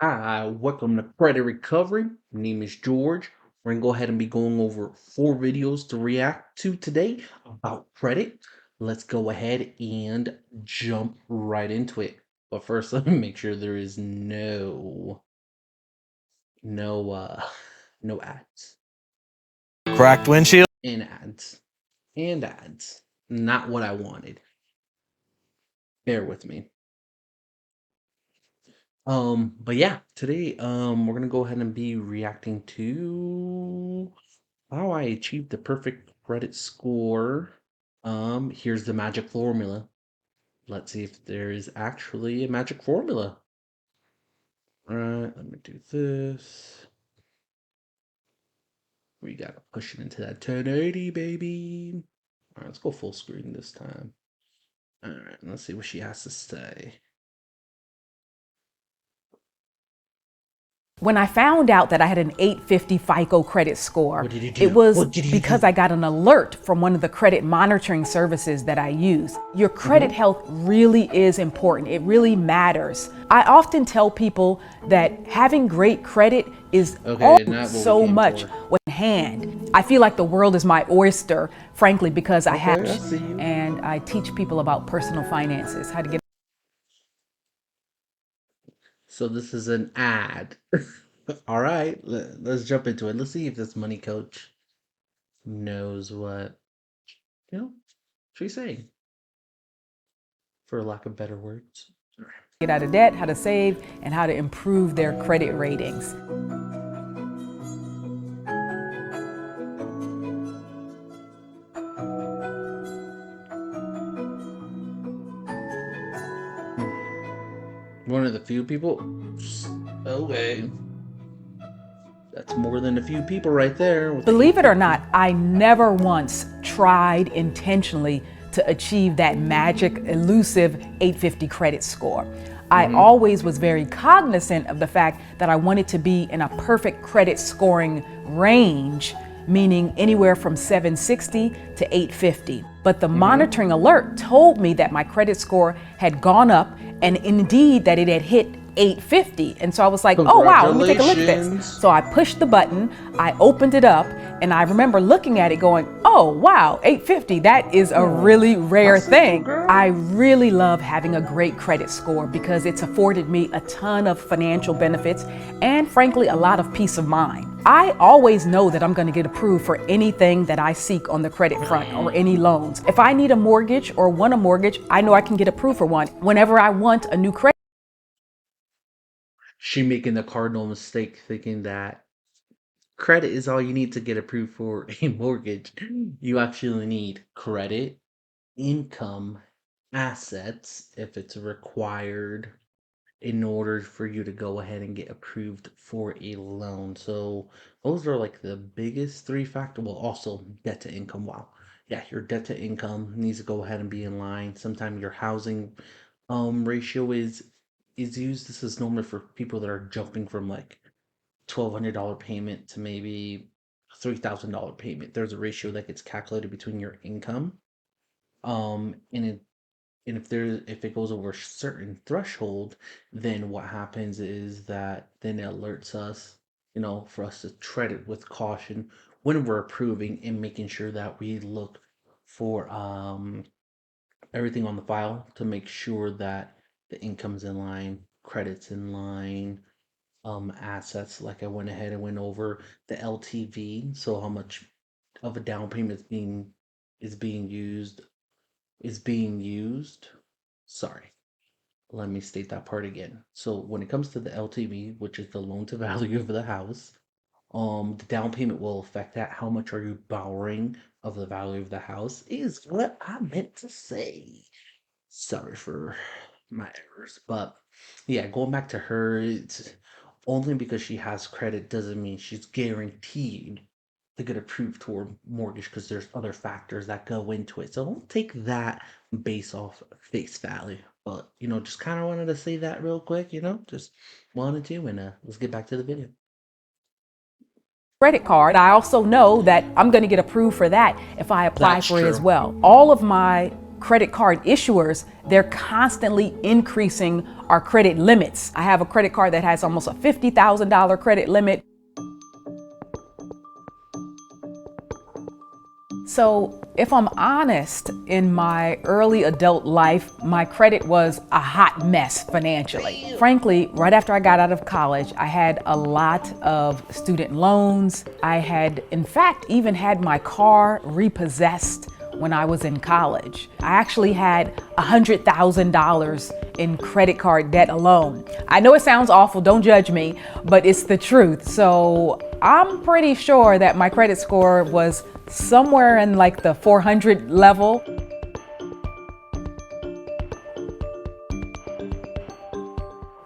Hi, welcome to Credit Recovery. My name is George. We're gonna go ahead and be going over 4 videos to react to today about credit. Let's go ahead and jump right into it. But first, let me make sure there is no no ads Cracked windshield. and ads and ads. Not what I wanted. Bear with me. But yeah, today we're gonna go ahead and be reacting to how I achieved the perfect credit score. Here's the magic formula. Let's see if there is actually a magic formula. All right, let me do this. We gotta push it into that 1080, baby. All right, let's go full screen this time. All right, let's see what she has to say. When I found out that I had an 850 FICO credit score, What did you it do? was What did you because do? I got an alert from one of the credit monitoring services that I use. Your credit health really is important. It really matters. I often tell people that having great credit is Okay, not what we so came much for. in hand. I feel like the world is my oyster, frankly, because I have, Okay, I see you. and I teach people about personal finances, how to get. So this is an ad. All right, let's jump into it. Let's see if this money coach knows what she's saying, for lack of better words. Get out of debt, how to save, and how to improve their credit ratings. One of the few people. Okay, that's more than a few people right there with the Believe it or not, 850. I never once tried intentionally to achieve that magic, elusive 850 credit score. I Mm-hmm. always was very cognizant of the fact that I wanted to be in a perfect credit scoring range, meaning anywhere from 760 to 850. But the Mm-hmm. monitoring alert told me that my credit score had gone up and indeed that it had hit 850. And so I was like, oh wow, let me take a look at this. Congratulations. So I pushed the button, I opened it up, and I remember looking at it going, oh wow, 850, that is a Oh, really rare that's simple, thing. I girl. really love having a great credit score because it's afforded me a ton of financial benefits and frankly, a lot of peace of mind. I always know that I'm going to get approved for anything that I seek on the credit front or any loans. If I need a mortgage or want a mortgage, I know I can get approved for one. Whenever I want a new credit. She making the cardinal mistake thinking that credit is all you need to get approved for a mortgage. You actually need credit, income, assets, if it's required, in order for you to go ahead and get approved for a loan. So those are like the biggest three factor. Well, also debt to income. Wow. Yeah, your debt to income needs to go ahead and be in line. Sometimes your housing ratio is used. This is normally for people that are jumping from like $1,200 payment to maybe $3,000 payment. There's a ratio that gets calculated between your income. And if it goes over a certain threshold, then what happens is that then it alerts us, for us to tread it with caution when we're approving and making sure that we look for everything on the file to make sure that the income's in line, credit's in line, assets, like I went ahead and went over the LTV, so how much of a down payment is being used is being used. Sorry, let me state that part again. So when it comes to the LTV, which is the loan to value of the house, the down payment will affect that. How much are you borrowing of the value of the house is what I meant to say. Sorry for my errors, but yeah, going back to her, it's only because she has credit doesn't mean she's guaranteed to get approved toward mortgage because there's other factors that go into it. So don't take that based off face value. But just kind of wanted to say that real quick. Just wanted to, and let's get back to the video. Credit card. I also know that I'm going to get approved for that if I apply That's for it as true. well. All of my credit card issuers, they're constantly increasing our credit limits. I have a credit card that has almost a $50,000 credit limit. So, if I'm honest, in my early adult life, my credit was a hot mess financially. Frankly, right after I got out of college, I had a lot of student loans. I had, in fact, even had my car repossessed when I was in college. I actually had $100,000 in credit card debt alone. I know it sounds awful, don't judge me, but it's the truth. So I'm pretty sure that my credit score was somewhere in like the 400 level.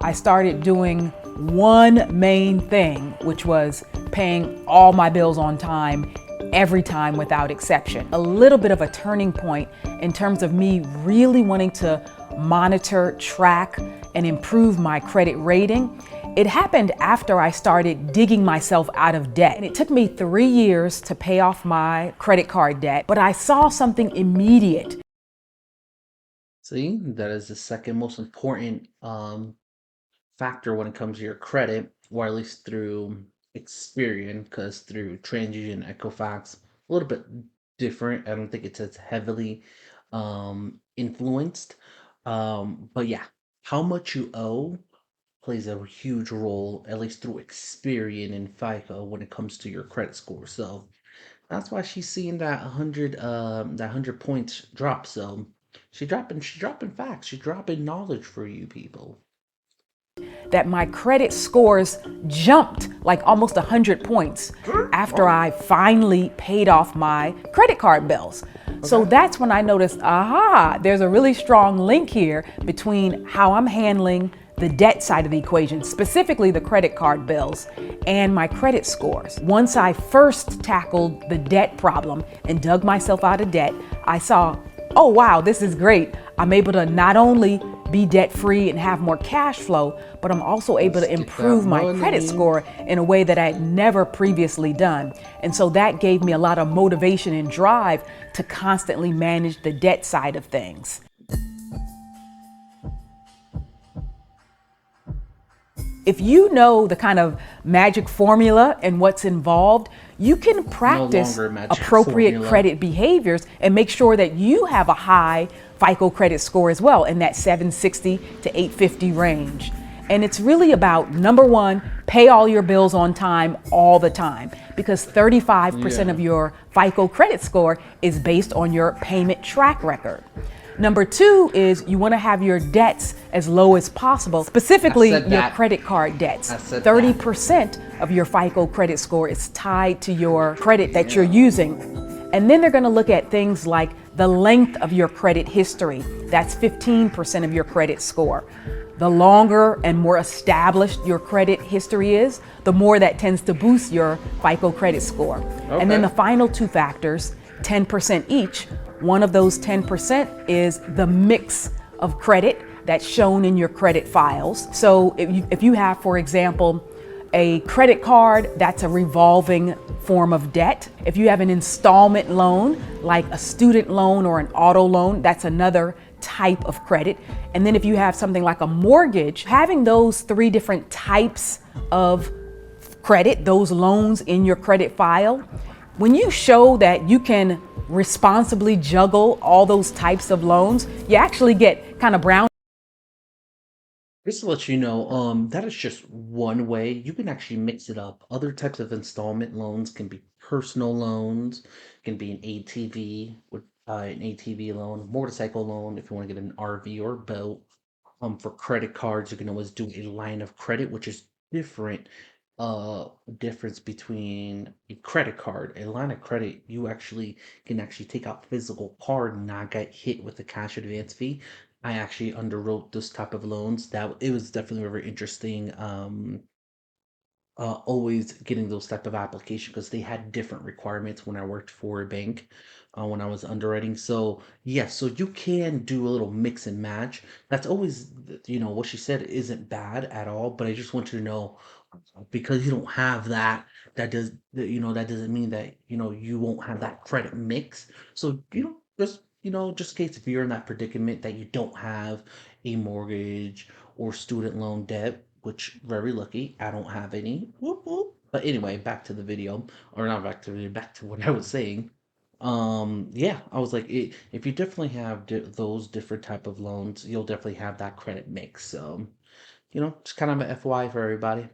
I started doing one main thing, which was paying all my bills on time, every time without exception. A little bit of a turning point in terms of me really wanting to monitor, track, and improve my credit rating. It happened after I started digging myself out of debt. And it took me 3 years to pay off my credit card debt, but I saw something immediate. See, that is the second most important factor when it comes to your credit, or at least through Experian, because through TransUnion, Equifax, a little bit different. I don't think it's as heavily influenced. But yeah, how much you owe plays a huge role, at least through Experian and FICO when it comes to your credit score. So that's why she's seeing that 100 points drop. So she's dropping facts, she's dropping knowledge for you people. That my credit scores jumped like almost 100 points after I finally paid off my credit card bills. So that's when I noticed, aha, there's a really strong link here between how I'm handling the debt side of the equation, specifically the credit card bills, and my credit scores. Once I first tackled the debt problem and dug myself out of debt, I saw, oh wow, this is great. I'm able to not only be debt free and have more cash flow, but I'm also able to improve my credit score in a way that I had never previously done. And so that gave me a lot of motivation and drive to constantly manage the debt side of things. If you know the kind of magic formula and what's involved, you can practice appropriate credit behaviors and make sure that you have a high FICO credit score as well, in that 760 to 850 range. And it's really about, number one, pay all your bills on time all the time, because 35% of your FICO credit score is based on your payment track record. Number two is you want to have your debts as low as possible, specifically your credit card debts. 30% of your FICO credit score is tied to your credit that you're using. And then they're going to look at things like the length of your credit history. That's 15% of your credit score. The longer and more established your credit history is, the more that tends to boost your FICO credit score. Okay. And then the final two factors, 10% each. One of those 10% is the mix of credit that's shown in your credit files. So if you have, for example, a credit card, that's a revolving form of debt. If you have an installment loan, like a student loan or an auto loan, that's another type of credit. And then if you have something like a mortgage, having those three different types of credit, those loans in your credit file, when you show that you can responsibly juggle all those types of loans, you actually get kind of brown. Just to let you know, that is just one way. You can actually mix it up. Other types of installment loans can be personal loans, can be an ATV with an ATV loan, motorcycle loan if you want to get an RV or boat. For credit cards, you can always do a line of credit, which is different. Difference between a credit card, a line of credit, you actually can actually take out physical card and not get hit with the cash advance fee. I actually underwrote this type of loans. That it was definitely very interesting. Always getting those type of applications because they had different requirements when I worked for a bank, when I was underwriting. So yes, so you can do a little mix and match. That's always, what she said isn't bad at all. But I just want you to know, because you don't have that, that doesn't mean that you won't have that credit mix. So just just in case if you're in that predicament that you don't have a mortgage or student loan debt, which very lucky, I don't have any. Whoop, whoop. But anyway, back to the video, or not back to the video, back to what I was saying. Yeah, I was like, if you definitely have those different type of loans, you'll definitely have that credit mix. So, just kind of an FYI for everybody.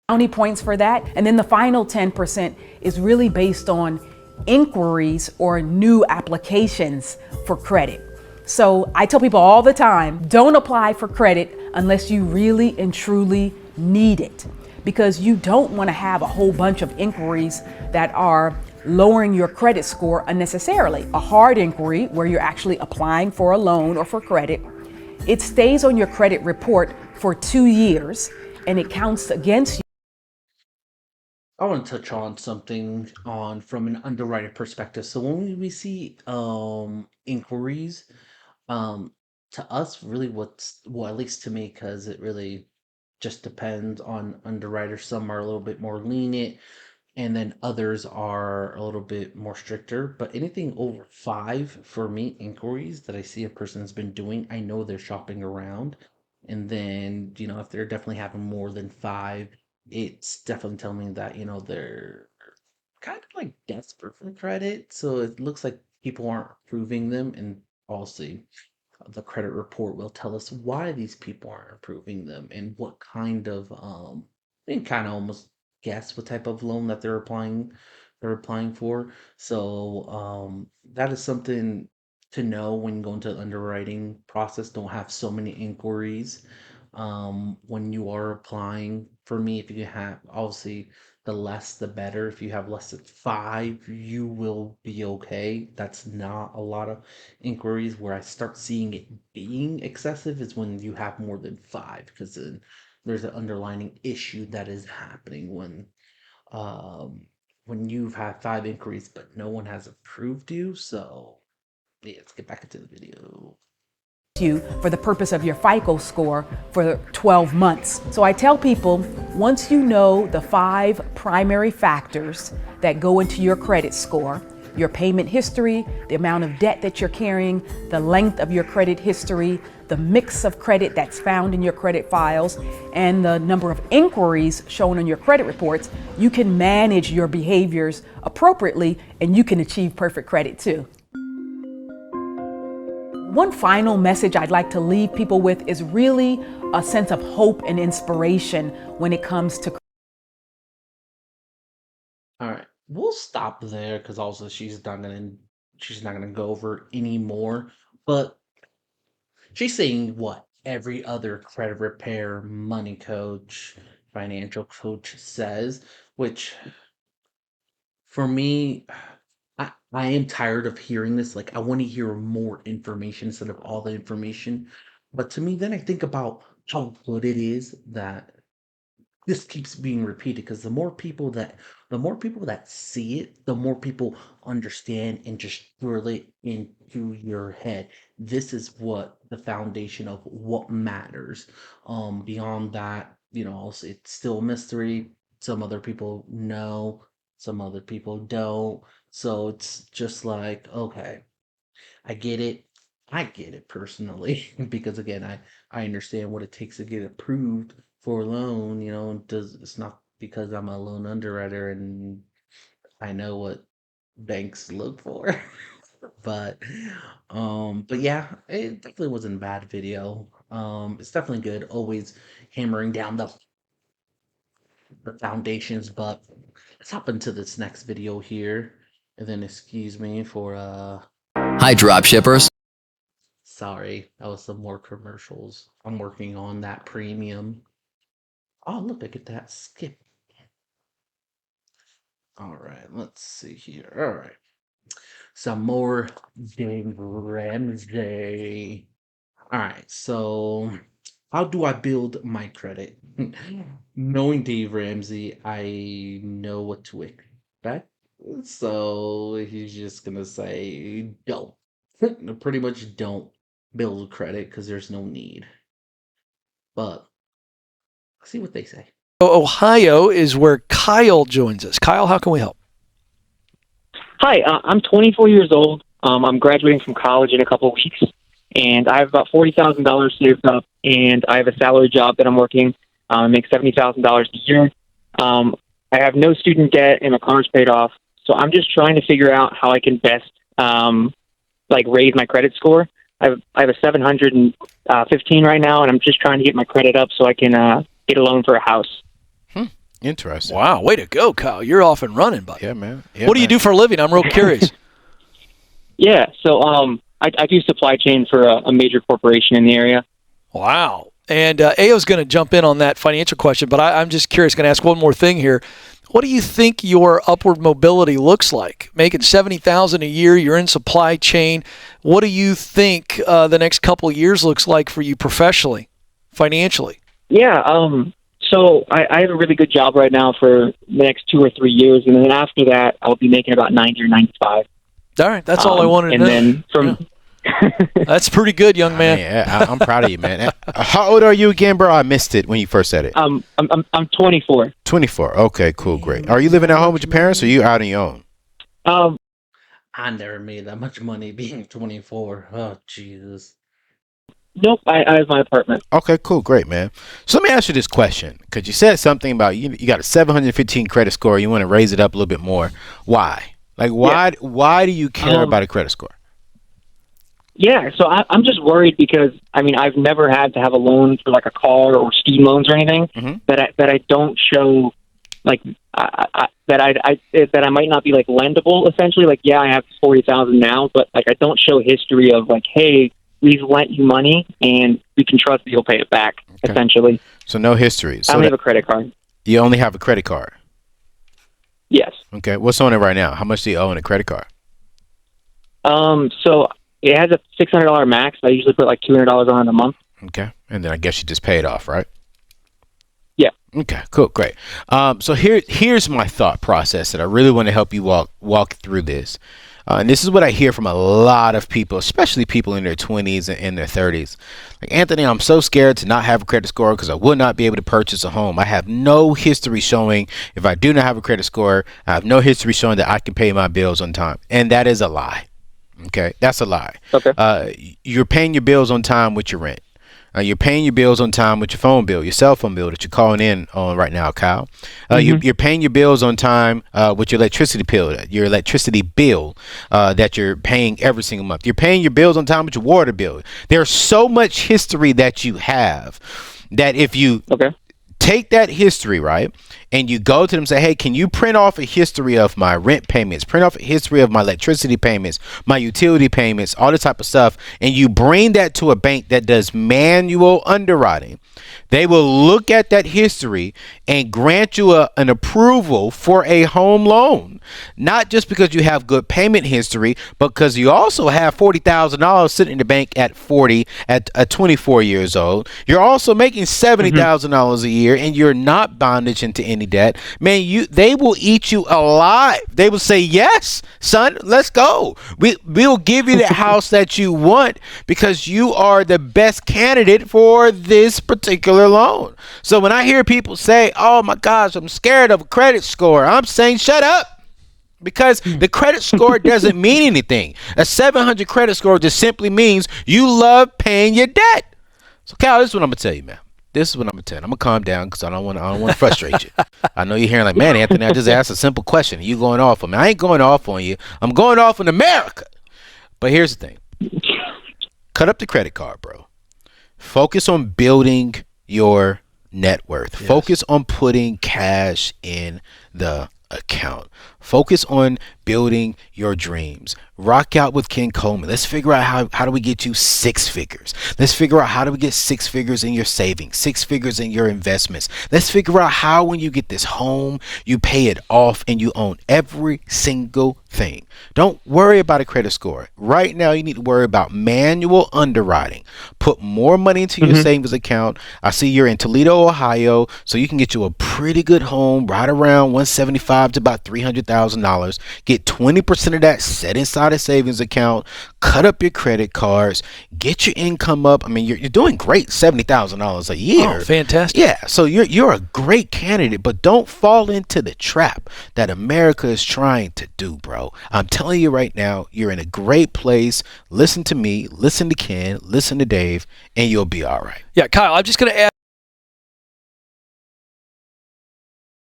Brownie points for that. And then the final 10% is really based on inquiries or new applications for credit. So I tell people all the time, don't apply for credit unless you really and truly need it, because you don't want to have a whole bunch of inquiries that are lowering your credit score unnecessarily. A hard inquiry where you're actually applying for a loan or for credit, it stays on your credit report for 2 years and it counts against you. I want to touch on something on from an underwriter perspective. So when we see inquiries, um to us really well, at least to me, because it really just depends on underwriters. Some are a little bit more lenient and then others are a little bit more stricter. But anything over five for me inquiries that I see a person's been doing, I know they're shopping around. And then, if they're definitely having more than five, it's definitely telling me that, they're kind of like desperate for credit. So it looks like people aren't approving them. And also, the credit report will tell us why these people aren't approving them and what kind of you can kind of almost guess what type of loan that they're applying for. So that is something to know when you go into the underwriting process. Don't have so many inquiries when you are applying. For me, if you have, obviously, the less the better. If you have less than five, you will be okay. That's not a lot of inquiries. Where I start seeing it being excessive is when you have more than five, because then there's an underlying issue that is happening when you've had five inquiries but no one has approved you. So yeah, let's get back into the video. You for the purpose of your FICO score for 12 months. So I tell people, once you know the 5 primary factors that go into your credit score, your payment history, the amount of debt that you're carrying, the length of your credit history, the mix of credit that's found in your credit files, and the number of inquiries shown on your credit reports, you can manage your behaviors appropriately and you can achieve perfect credit too. One final message I'd like to leave people with is really a sense of hope and inspiration when it comes to. All right, we'll stop there because also she's not gonna go over any more. But she's saying what every other credit repair, money coach, financial coach says, which for me, I am tired of hearing this. Like, I want to hear more information instead of all the information. But to me, then I think about how good it is that this keeps being repeated, because the more people that see it, the more people understand and just drill it into your head. This is what the foundation of what matters. Beyond that, it's still a mystery. Some other people know, some other people don't. So it's just like, okay, I get it. I get it personally because again, I understand what it takes to get approved for a loan. It's not because I'm a loan underwriter and I know what banks look for. But yeah, it definitely wasn't a bad video. It's definitely good. Always hammering down the foundations, but let's hop into this next video here. And then excuse me for Hi, drop shippers. sorry, that was some more commercials. I'm working on that premium. Oh, look, I get that skip. All right, let's see here. All right, some more Dave Ramsey. All right, so how do I build my credit? Knowing Dave Ramsey, I know what to expect. So he's just gonna say, don't. Pretty much don't build credit because there's no need. But see what they say. Ohio is where Kyle joins us. Kyle, how can we help? Hi, I'm 24 years old. I'm graduating from college in a couple of weeks, and I have about $40,000 saved up, and I have a salary job that I'm working. I make $70,000 a year. I have no student debt, and my car's paid off. So I'm just trying to figure out how I can best raise my credit score. I have a 715 right now, and I'm just trying to get my credit up so I can get a loan for a house. Interesting. Wow, way to go, Kyle. You're off and running, buddy. Yeah, man. What do you do for a living? I'm real curious. Yeah, so I do supply chain for a major corporation in the area. Wow. And Ayo's going to jump in on that financial question, but I'm just curious, going to ask one more thing here. What do you think your upward mobility looks like? Making $70,000 a year, you're in supply chain. What do you think the next couple of years looks like for you professionally, financially? Yeah, so I have a really good job right now for the next 2 or 3 years, and then after that, I'll be making about 90 or 95. All right, that's all I wanted to know. And then from... That's pretty good, young man. I'm proud of you, man. How old are you again, bro? I missed it when you first said it. I'm 24. 24. Okay, cool, great. Are you living at home with your parents, or are you out on your own? I never made that much money being 24. Oh, Jesus. Nope, I have my apartment. Okay, cool, great, man. So let me ask you this question, because you said something about you got a 715 credit score. You want to raise it up a little bit more. Why? Why do you care about a credit score? Yeah, so I'm just worried because I've never had to have a loan for like a car or student loans or anything that I don't show that I might not be like lendable essentially. Like, yeah, I have 40,000 now, but like I don't show history of like, hey, we've lent you money and we can trust that you'll pay it back. Okay. Essentially. So no history. So I only have a credit card. You only have a credit card. Yes. Okay. What's on it right now? How much do you owe on a credit card? So it has a $600 max. I usually put like $200 on it a month. Okay. And then I guess you just pay it off, right? Yeah. Okay, cool, great. So here's my thought process that I really want to help you walk through this. And this is what I hear from a lot of people, especially people in their 20s and in their 30s. Like, Anthony, I'm so scared to not have a credit score because I would not be able to purchase a home. I have no history showing if I do not have a credit score. I have no history showing that I can pay my bills on time. And that is a lie. Okay, that's a lie. Okay. You're paying your bills on time with your rent. You're paying your bills on time with your phone bill, your cell phone bill that you're calling in on right now, Kyle. You're paying your bills on time with your electricity bill, that you're paying every single month. You're paying your bills on time with your water bill. There's so much history that you have that if you take that history, right, and you go to them and say, hey, can you print off a history of my rent payments, print off a history of my electricity payments, my utility payments, all this type of stuff, and you bring that to a bank that does manual underwriting, they will look at that history and grant you an approval for a home loan, not just because you have good payment history, but because you also have $40,000 sitting in the bank at 24 years old. You're also making $70,000 a year, and you're not bondage into any debt. Man, they will eat you alive. They will say, yes, son, let's go. We'll give you the house that you want because you are the best candidate for this particular loan. So when I hear people say, oh my gosh, I'm scared of a credit score, I'm saying shut up. Because the credit score doesn't mean anything. A 700 credit score just simply means you love paying your debt. So Cal, this is what I'm gonna tell you, man. This is what I'm gonna tell you. I'm gonna calm down because I don't want to frustrate you. I know you're hearing like, man, Anthony, I just asked a simple question. You going off on me? I ain't going off on you. I'm going off on America. But here's the thing. Cut up the credit card, bro. Focus on building your net worth. Yes. Focus on putting cash in the account. Focus on building your dreams. Rock out with Ken Coleman. Let's figure out how do we get you 6 figures. Let's figure out how do we get 6 figures in your savings, 6 figures in your investments. Let's figure out how when you get this home, you pay it off and you own every single thing. Don't worry about a credit score. Right now, you need to worry about manual underwriting. Put more money into your savings account. I see you're in Toledo, Ohio, so you can get you a pretty good home right around 175 $275,000 to about $300,000. Get 20% of that set inside a savings account. Cut up your credit cards. Get your income up. I mean, you're doing great. $70,000 a year. Oh, fantastic. Yeah, so you're a great candidate, but don't fall into the trap that America is trying to do, bro. I'm telling you right now, you're in a great place. Listen to me, listen to Ken, listen to Dave, and you'll be all right. Yeah, Kyle, I'm just going to add.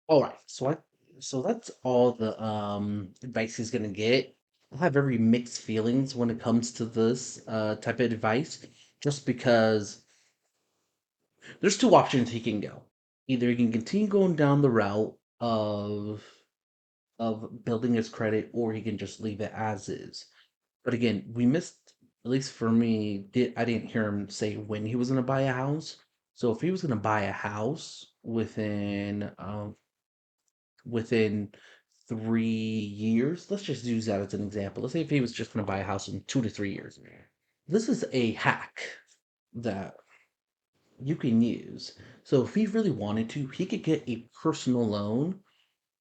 All right, so that's all the advice he's gonna get. I have very mixed feelings when it comes to this type of advice, just because there's two options he can go. Either he can continue going down the route of building his credit, or he can just leave it as is. But again, we missed, at least for me, I didn't hear him say when he was gonna buy a house. So if he was gonna buy a house within 3 years, let's just use that as an example. Let's say if he was just gonna buy a house in 2 to 3 years. This is a hack that you can use. So if he really wanted to, he could get a personal loan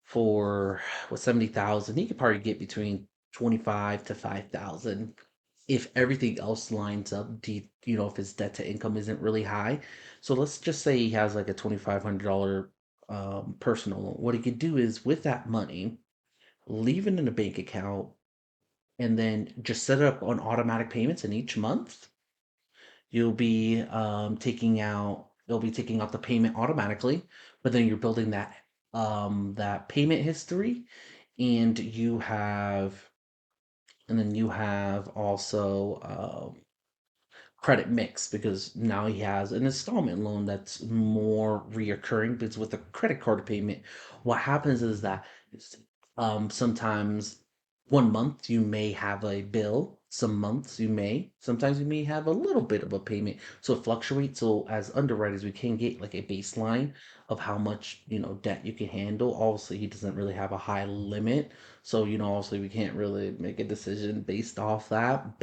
for 70,000. He could probably get between 25 to 5,000 if everything else lines up. If his debt to income isn't really high. So let's just say he has like a $2,500 personal loan. What he could do is, with that money, leave it in a bank account and then just set it up on automatic payments, and each month you'll be they'll be taking out the payment automatically, but then you're building that payment history, and then you have also credit mix, because now he has an installment loan that's more reoccurring. Because with a credit card payment, what happens is that sometimes 1 month you may have a bill, sometimes you may have a little bit of a payment, so it fluctuates. So as underwriters, we can get like a baseline of how much debt you can handle. Obviously, he doesn't really have a high limit, so obviously we can't really make a decision based off that.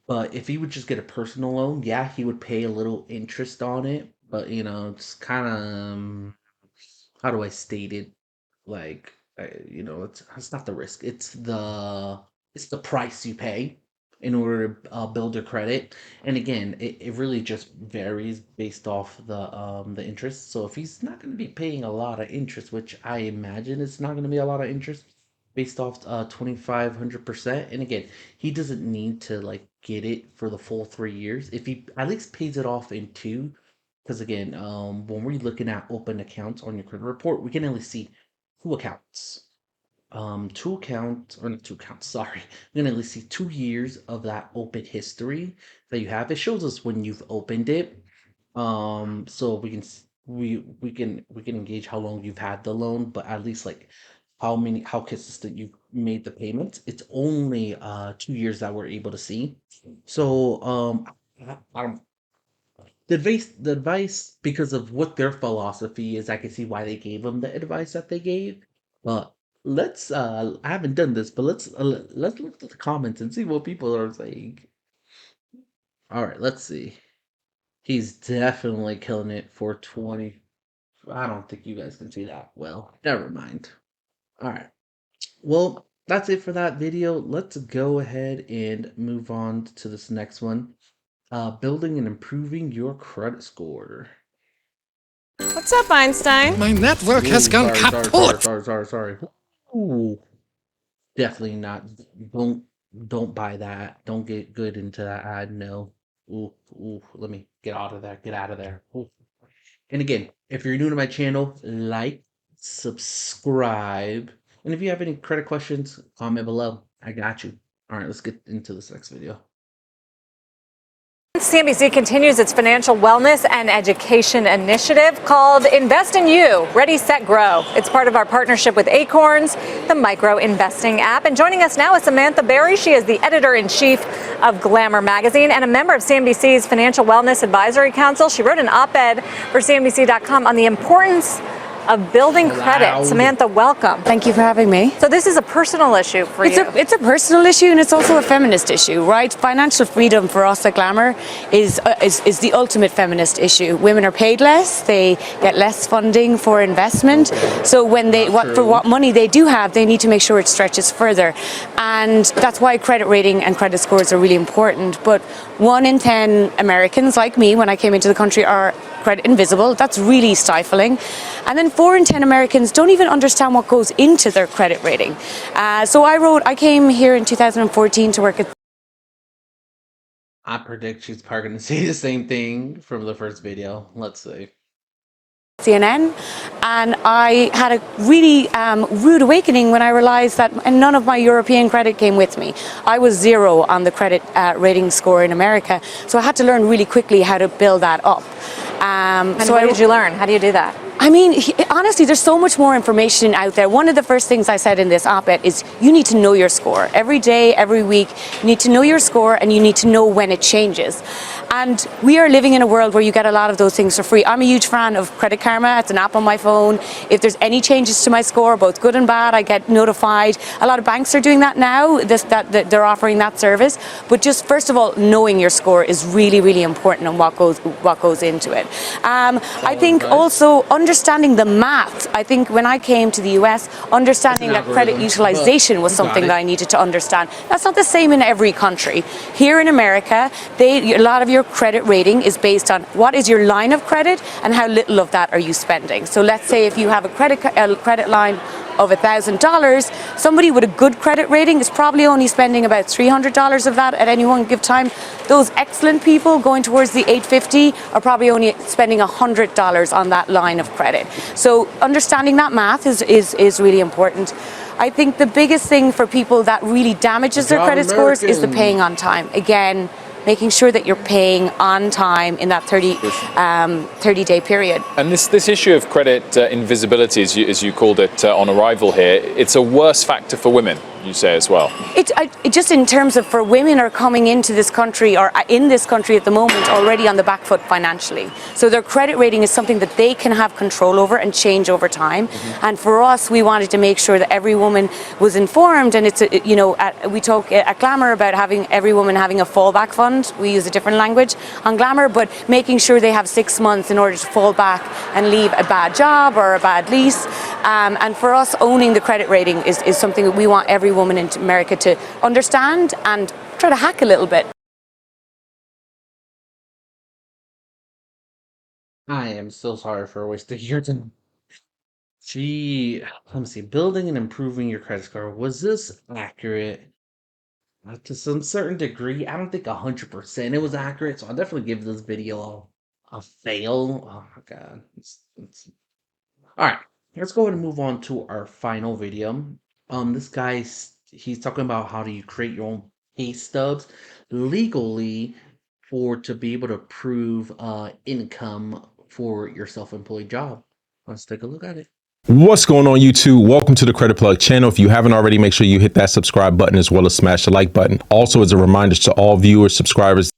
But if he would just get a personal loan, yeah, he would pay a little interest on it. But it's kind of, how do I state it? Like, it's not the risk. It's the price you pay in order to build your credit. And again, it really just varies based off the interest. So if he's not going to be paying a lot of interest, which I imagine it's not going to be a lot of interest based off 2,500%. And again, he doesn't need to like get it for the full 3 years. If he at least pays it off in two, because again, when we're looking at open accounts on your credit report, we can only see two accounts. Two accounts, or not two accounts, sorry. We're gonna only see 2 years of that open history that you have. It shows us when you've opened it. So we can engage how long you've had the loan, but at least like how consistent you've made the payments. It's only 2 years that we're able to see. So I don't the advice, because of what their philosophy is, I can see why they gave them the advice that they gave. But I haven't done this, but let's look at the comments and see what people are saying. All right, let's see. He's definitely killing it for 20. I don't think you guys can see that well. Never mind. All right. Well, that's it for that video. Let's go ahead and move on to this next one. Building and improving your credit score. What's up, Einstein? My network has gone kaput. Sorry. Ooh. Definitely not. Don't buy that. Don't get good into that ad. No. Ooh. Let me get out of there. Get out of there. Ooh. And again, if you're new to my channel, like, subscribe, and if you have any credit questions, comment below. I got you. All right, let's get into this next video. CNBC continues its financial wellness and education initiative called Invest in You, Ready, Set, Grow. It's part of our partnership with Acorns, the micro investing app. And joining us now is Samantha Berry. She is the editor-in-chief of Glamour magazine and a member of CNBC's Financial Wellness Advisory Council. She wrote an op-ed for CNBC.com on the importance of building credit. Loud. Samantha, welcome. Thank you for having me. So this is a personal issue for you. It's a personal issue, and it's also a feminist issue, right? Financial freedom for us at Glamour is the ultimate feminist issue. Women are paid less, they get less funding for investment. So when for what money they do have, they need to make sure it stretches further. And that's why credit rating and credit scores are really important. But 1 in 10 Americans, like me, when I came into the country, are credit invisible. That's really stifling. And then 4 in 10 Americans don't even understand what goes into their credit rating. So I came here in 2014 to work at. I predict she's probably going to say the same thing from the first video. Let's see. CNN, and I had a really rude awakening when I realized that none of my European credit came with me. I was 0 on the credit rating score in America, so I had to learn really quickly how to build that up. And so what did you learn? How do you do that? I mean, honestly, there's so much more information out there. One of the first things I said in this op-ed is you need to know your score. Every day, every week, you need to know your score, and you need to know when it changes. And we are living in a world where you get a lot of those things for free. I'm a huge fan of Credit Karma. It's an app on my phone. If there's any changes to my score, both good and bad, I get notified. A lot of banks are doing that now, that they're offering that service. But just first of all, knowing your score is really, really important and what goes into it. I think also understanding the math. I think when I came to the US, understanding that credit utilization was something that I needed to understand. That's not the same in every country. Here in America, a lot of your credit rating is based on what is your line of credit and how little of that are you spending. So let's say if you have a credit line of $1,000, somebody with a good credit rating is probably only spending about $300 of that at any one given time. Those excellent people going towards the $850 are probably only spending $100 on that line of credit. So understanding that math is really important. I think the biggest thing for people that really damages their credit scores is the paying on time. Again, making sure that you're paying on time in that 30-day period. And this issue of credit invisibility, as you called it on arrival here, it's a worse factor for women, you say as well. It just in terms of for women are coming into this country or in this country at the moment already on the back foot financially. So their credit rating is something that they can have control over and change over time. Mm-hmm. And for us, we wanted to make sure that every woman was informed. And we talk at Glamour about having every woman having a fallback fund. We use a different language on Glamour, but making sure they have 6 months in order to fall back and leave a bad job or a bad lease. And for us, owning the credit rating is something that we want every woman in America to understand and try to hack a little bit. I am so sorry for wasting your time. Let me see. Building and improving your credit score. Was this accurate? To some certain degree. I don't think 100% it was accurate, so I'll definitely give this video a fail. Oh my god. Alright, let's go ahead and move on to our final video. This guy, he's talking about how do you create your own pay stubs legally to be able to prove income for your self-employed job. Let's take a look at it. What's going on, YouTube? Welcome to the Credit Plug channel. If you haven't already, make sure you hit that subscribe button as well as smash the like button. Also, as a reminder to all viewers, subscribers.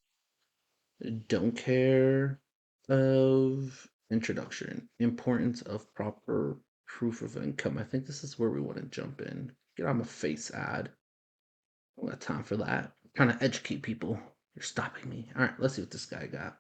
Don't care of introduction. Importance of proper proof of income. I think this is where we want to jump in. Get on my face ad. I don't got time for that. I'm trying to educate people. You're stopping me. All right, let's see what this guy got.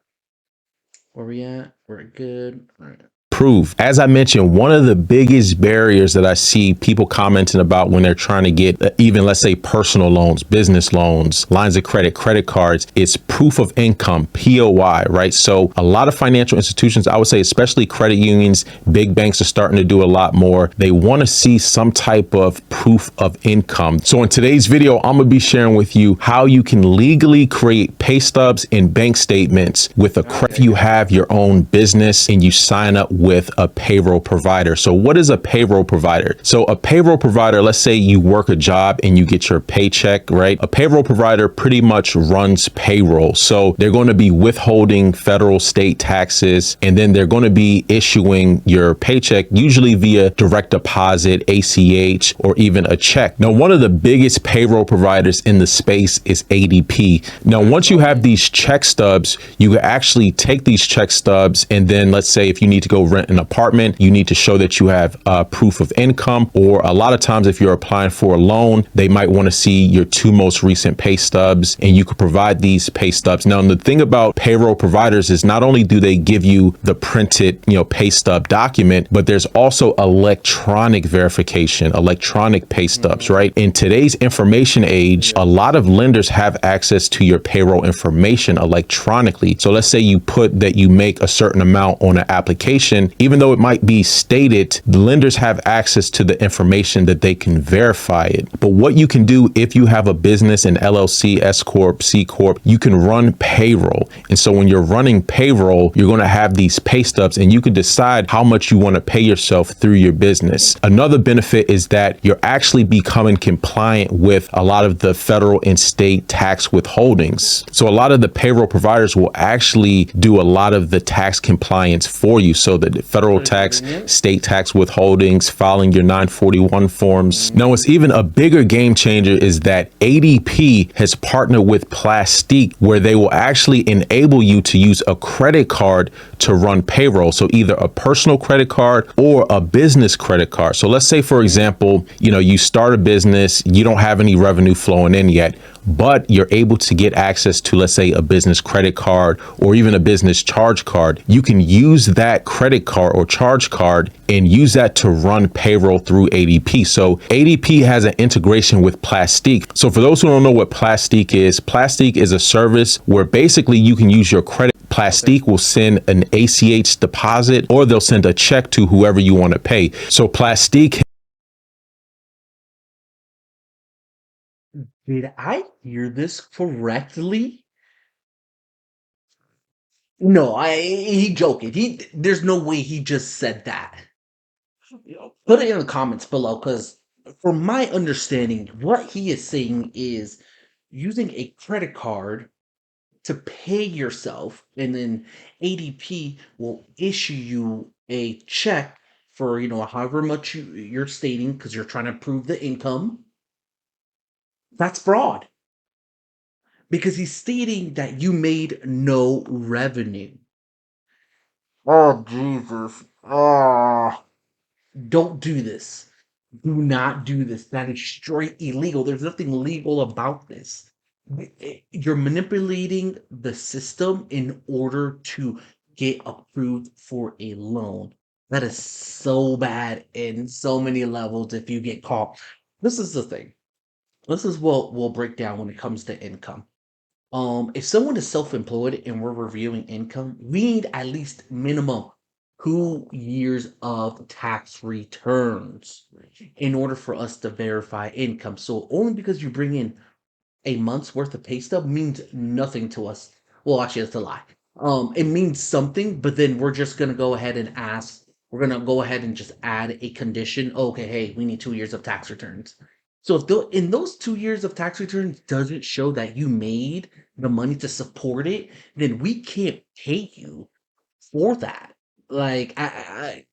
Where we at? We're good. All right. Prove. As I mentioned, one of the biggest barriers that I see people commenting about when they're trying to get even, let's say, personal loans, business loans, lines of credit, credit cards, is proof of income, POI, right? So a lot of financial institutions, I would say, especially credit unions, big banks are starting to do a lot more. They want to see some type of proof of income. So in today's video, I'm going to be sharing with you how you can legally create pay stubs and bank statements with a credit. If you have your own business and you sign up with a payroll provider. So what is a payroll provider? So a payroll provider, let's say you work a job and you get your paycheck, right? A payroll provider pretty much runs payroll. So they're going to be withholding federal, state taxes, and then they're going to be issuing your paycheck, usually via direct deposit, ACH, or even a check. Now, one of the biggest payroll providers in the space is ADP. Now, once you have these check stubs, you can actually take these check stubs and then let's say if you need to go rent an apartment, you need to show that you have proof of income. Or a lot of times, if you're applying for a loan, they might want to see your 2 most recent pay stubs, and you could provide these pay stubs. Now, the thing about payroll providers is not only do they give you the printed, pay stub document, but there's also electronic verification, electronic pay stubs, right? In today's information age, a lot of lenders have access to your payroll information electronically. So let's say you put that you make a certain amount on an application, even though it might be stated, the lenders have access to the information that they can verify it. But what you can do if you have a business, an LLC, S Corp, C Corp, you can run payroll. And so when you're running payroll, you're going to have these pay stubs, and you can decide how much you want to pay yourself through your business. Another benefit is that you're actually becoming compliant with a lot of the federal and state tax withholdings. So a lot of the payroll providers will actually do a lot of the tax compliance for you. So the federal tax, state tax withholdings, filing your 941 forms. Now, what's even a bigger game changer is that ADP has partnered with Plastiq, where they will actually enable you to use a credit card to run payroll. So either a personal credit card or a business credit card. So let's say, for example, you start a business, you don't have any revenue flowing in yet, but you're able to get access to, let's say, a business credit card or even a business charge card. You can use that credit card or charge card and use that to run payroll through ADP. So ADP has an integration with Plastiq. So for those who don't know what Plastiq is a service where basically you can use your credit. Plastiq will send an ACH deposit, or they'll send a check to whoever you want to pay. So Plastiq. Did I hear this correctly? No, he joking. There's no way he just said that. Put it in the comments below, because from my understanding, what he is saying is using a credit card to pay yourself, and then ADP will issue you a check for however much you're stating, because you're trying to prove the income. That's fraud, because he's stating that you made no revenue. Oh, Jesus. Oh, don't do this. Do not do this. That is straight illegal. There's nothing legal about this. You're manipulating the system in order to get approved for a loan. That is so bad in so many levels if you get caught. This is the thing. This is what we'll break down when it comes to income. If someone is self-employed and we're reviewing income, we need at least minimum 2 years of tax returns in order for us to verify income. So only because you bring in a month's worth of pay stub means nothing to us. Well, actually, that's a lie. It means something, but then we're just gonna go ahead and ask. We're gonna go ahead and just add a condition. Okay, hey, we need 2 years of tax returns. So if in those 2 years of tax returns doesn't show that you made the money to support it, then we can't pay you for that. Like I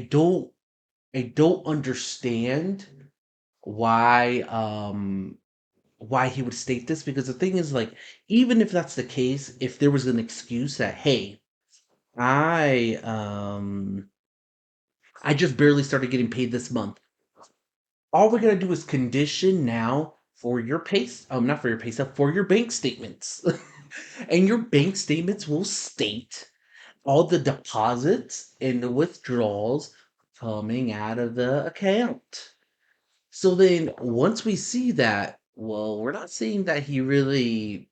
don't understand why he would state this, because the thing is, like, even if that's the case, if there was an excuse that, hey, I just barely started getting paid this month, all we're gonna do is condition now for your not for your pay stub, for your bank statements. And your bank statements will state all the deposits and the withdrawals coming out of the account. So then once we see that, well, we're not seeing that he really,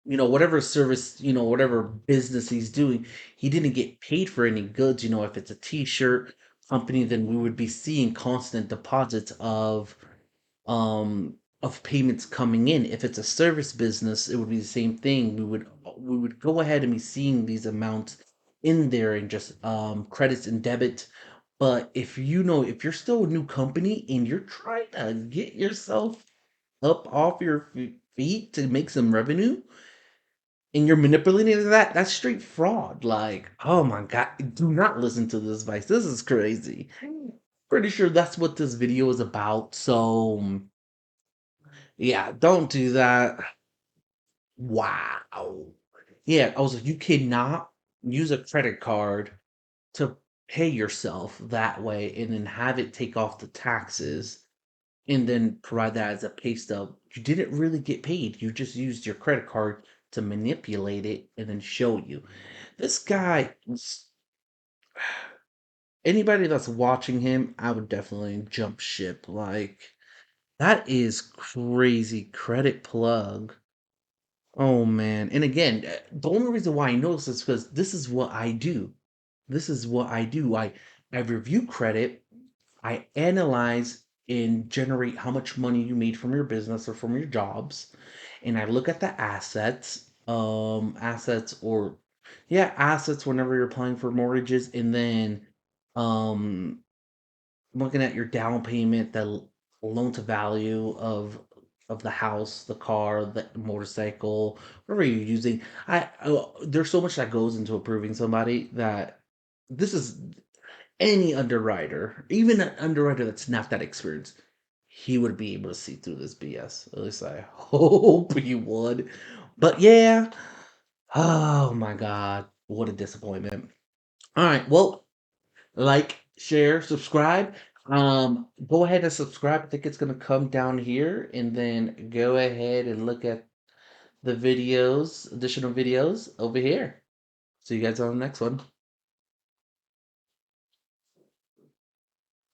whatever service, whatever business he's doing, he didn't get paid for any goods. If it's a t-shirt company, then we would be seeing constant deposits of payments coming in. If it's a service business, it would be the same thing. We would go ahead and be seeing these amounts in there, and just credits and debit. But if you're still a new company and you're trying to get yourself up off your feet to make some revenue, and you're manipulating that's straight fraud. Like, oh my God, do not listen to this advice. This is crazy. Pretty sure that's what this video is about. So yeah, don't do that. Wow. Yeah, I was like, you cannot use a credit card to pay yourself that way and then have it take off the taxes and then provide that as a pay stub. You didn't really get paid. You just used your credit card to manipulate it and then show you. This guy, anybody that's watching him, I would definitely jump ship. Like, that is crazy. Credit plug. Oh man. And again, the only reason why I know this is because this is what I do. This is what I do. I review credit, I analyze and generate how much money you made from your business or from your jobs, and I look at the assets, assets or yeah, assets whenever you're applying for mortgages, and then um looking at your down payment, the loan to value of the house, the car, the motorcycle, whatever you're using. There's so much that goes into approving somebody that this is any underwriter, even an underwriter that's not that experienced, he would be able to see through this BS. At least I hope he would. But yeah, oh my God, what a disappointment. All right, well, like, share, subscribe. Go ahead and subscribe. I think it's gonna come down here, and then go ahead and look at the videos, additional videos over here. See you guys on the next one.